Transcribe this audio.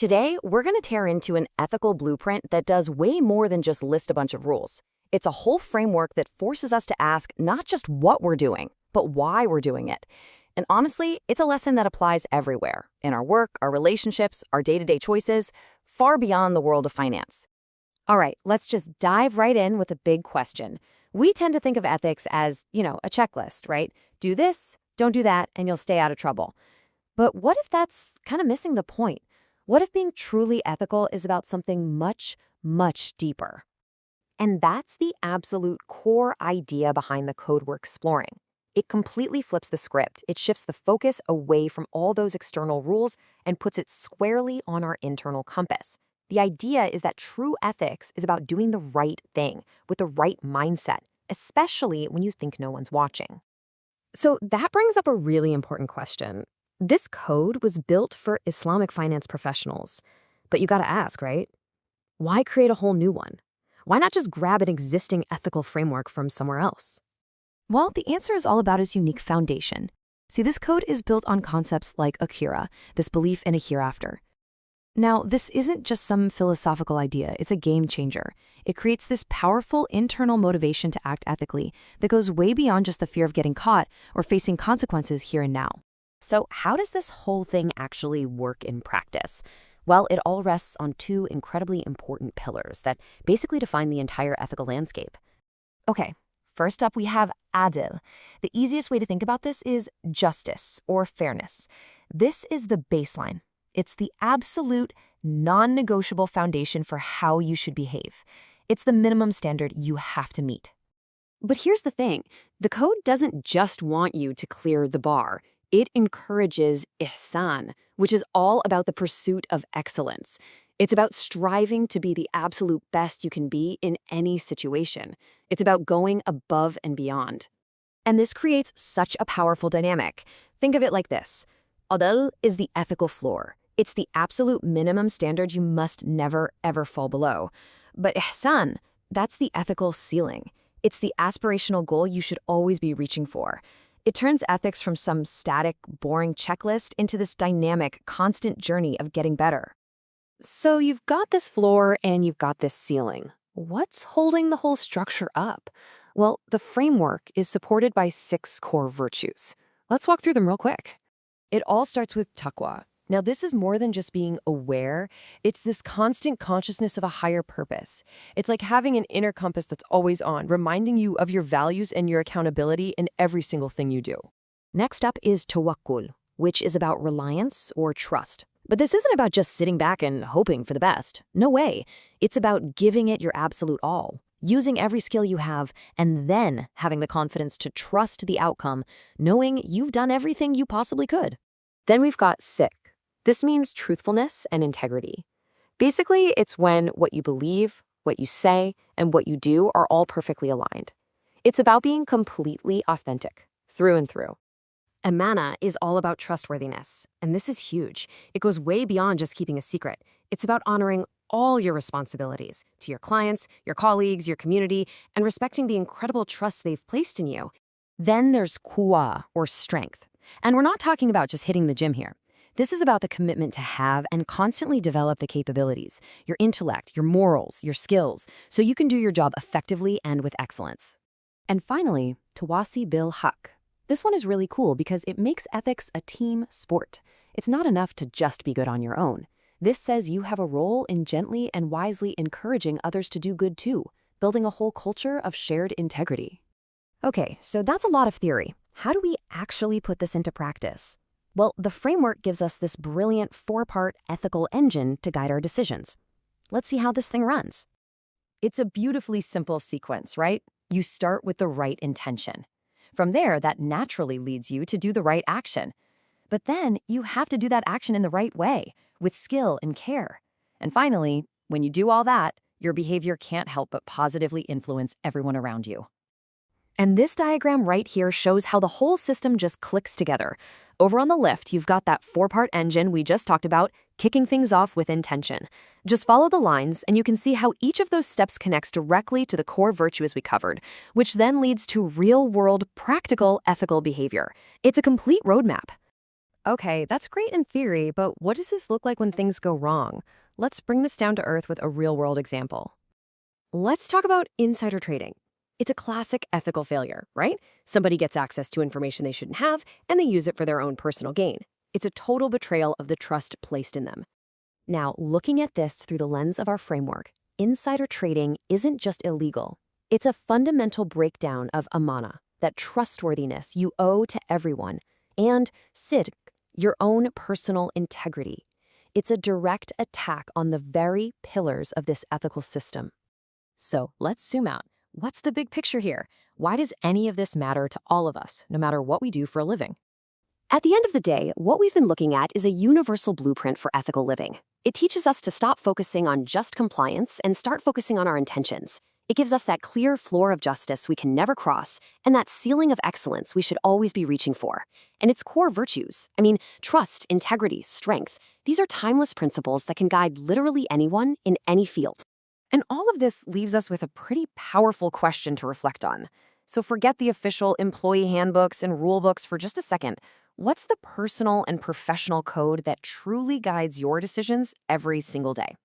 Today, we're going to tear into an ethical blueprint that does way more than just list a bunch of rules. It's a whole framework that forces us to ask not just what we're doing, but why we're doing it. And honestly, it's a lesson that applies everywhere, in our work, our relationships, our day-to-day choices, far beyond the world of finance. All right, let's just dive right in with a big question. We tend to think of ethics as, a checklist, right? Do this, don't do that, and you'll stay out of trouble. But what if that's kind of missing the point? What if being truly ethical is about something much, much deeper? And that's the absolute core idea behind the code we're exploring. It completely flips the script. It shifts the focus away from all those external rules and puts it squarely on our internal compass. The idea is that true ethics is about doing the right thing with the right mindset, especially when you think no one's watching. So that brings up a really important question. This code was built for Islamic finance professionals. But you gotta ask, right? Why create a whole new one? Why not just grab an existing ethical framework from somewhere else? Well, the answer is all about its unique foundation. See, this code is built on concepts like akira, this belief in a hereafter. Now, this isn't just some philosophical idea, it's a game changer. It creates this powerful internal motivation to act ethically that goes way beyond just the fear of getting caught or facing consequences here and now. So how does this whole thing actually work in practice? Well, it all rests on two incredibly important pillars that basically define the entire ethical landscape. Okay, first up we have adil. The easiest way to think about this is justice or fairness. This is the baseline. It's the absolute, non-negotiable foundation for how you should behave. It's the minimum standard you have to meet. But here's the thing. The code doesn't just want you to clear the bar. It encourages ihsan, which is all about the pursuit of excellence. It's about striving to be the absolute best you can be in any situation. It's about going above and beyond. And this creates such a powerful dynamic. Think of it like this. Adl is the ethical floor. It's the absolute minimum standard you must never, ever fall below. But ihsan, that's the ethical ceiling. It's the aspirational goal you should always be reaching for. It turns ethics from some static, boring checklist into this dynamic, constant journey of getting better. So you've got this floor and you've got this ceiling. What's holding the whole structure up? Well, the framework is supported by 6 core virtues. Let's walk through them real quick. It all starts with taqwa. Now, this is more than just being aware. It's this constant consciousness of a higher purpose. It's like having an inner compass that's always on, reminding you of your values and your accountability in every single thing you do. Next up is tawakkul, which is about reliance or trust. But this isn't about just sitting back and hoping for the best. No way. It's about giving it your absolute all, using every skill you have, and then having the confidence to trust the outcome, knowing you've done everything you possibly could. Then we've got sik. This means truthfulness and integrity. Basically, it's when what you believe, what you say, and what you do are all perfectly aligned. It's about being completely authentic, through and through. Amana is all about trustworthiness, and this is huge. It goes way beyond just keeping a secret. It's about honoring all your responsibilities to your clients, your colleagues, your community, and respecting the incredible trust they've placed in you. Then there's quwa, or strength. And we're not talking about just hitting the gym here. This is about the commitment to have and constantly develop the capabilities, your intellect, your morals, your skills, so you can do your job effectively and with excellence. And finally, tawasi bil haq. This one is really cool because it makes ethics a team sport. It's not enough to just be good on your own. This says you have a role in gently and wisely encouraging others to do good too, building a whole culture of shared integrity. Okay, so that's a lot of theory. How do we actually put this into practice? Well, the framework gives us this brilliant 4-part ethical engine to guide our decisions. Let's see how this thing runs. It's a beautifully simple sequence, right? You start with the right intention. From there, that naturally leads you to do the right action. But then you have to do that action in the right way, with skill and care. And finally, when you do all that, your behavior can't help but positively influence everyone around you. And this diagram right here shows how the whole system just clicks together. Over on the left, you've got that 4-part engine we just talked about, kicking things off with intention. Just follow the lines, and you can see how each of those steps connects directly to the core virtues we covered, which then leads to real-world, practical ethical behavior. It's a complete roadmap. Okay, that's great in theory, but what does this look like when things go wrong? Let's bring this down to earth with a real world example. Let's talk about insider trading. It's a classic ethical failure, right? Somebody gets access to information they shouldn't have, and they use it for their own personal gain. It's a total betrayal of the trust placed in them. Now, looking at this through the lens of our framework, insider trading isn't just illegal. It's a fundamental breakdown of amana, that trustworthiness you owe to everyone, and sidq, your own personal integrity. It's a direct attack on the very pillars of this ethical system. So let's zoom out. What's the big picture here? Why does any of this matter to all of us, no matter what we do for a living? At the end of the day, what we've been looking at is a universal blueprint for ethical living. It teaches us to stop focusing on just compliance and start focusing on our intentions. It gives us that clear floor of justice we can never cross and that ceiling of excellence we should always be reaching for. And its core virtues, trust, integrity, strength, these are timeless principles that can guide literally anyone in any field. And all of this leaves us with a pretty powerful question to reflect on. So forget the official employee handbooks and rule books for just a second. What's the personal and professional code that truly guides your decisions every single day?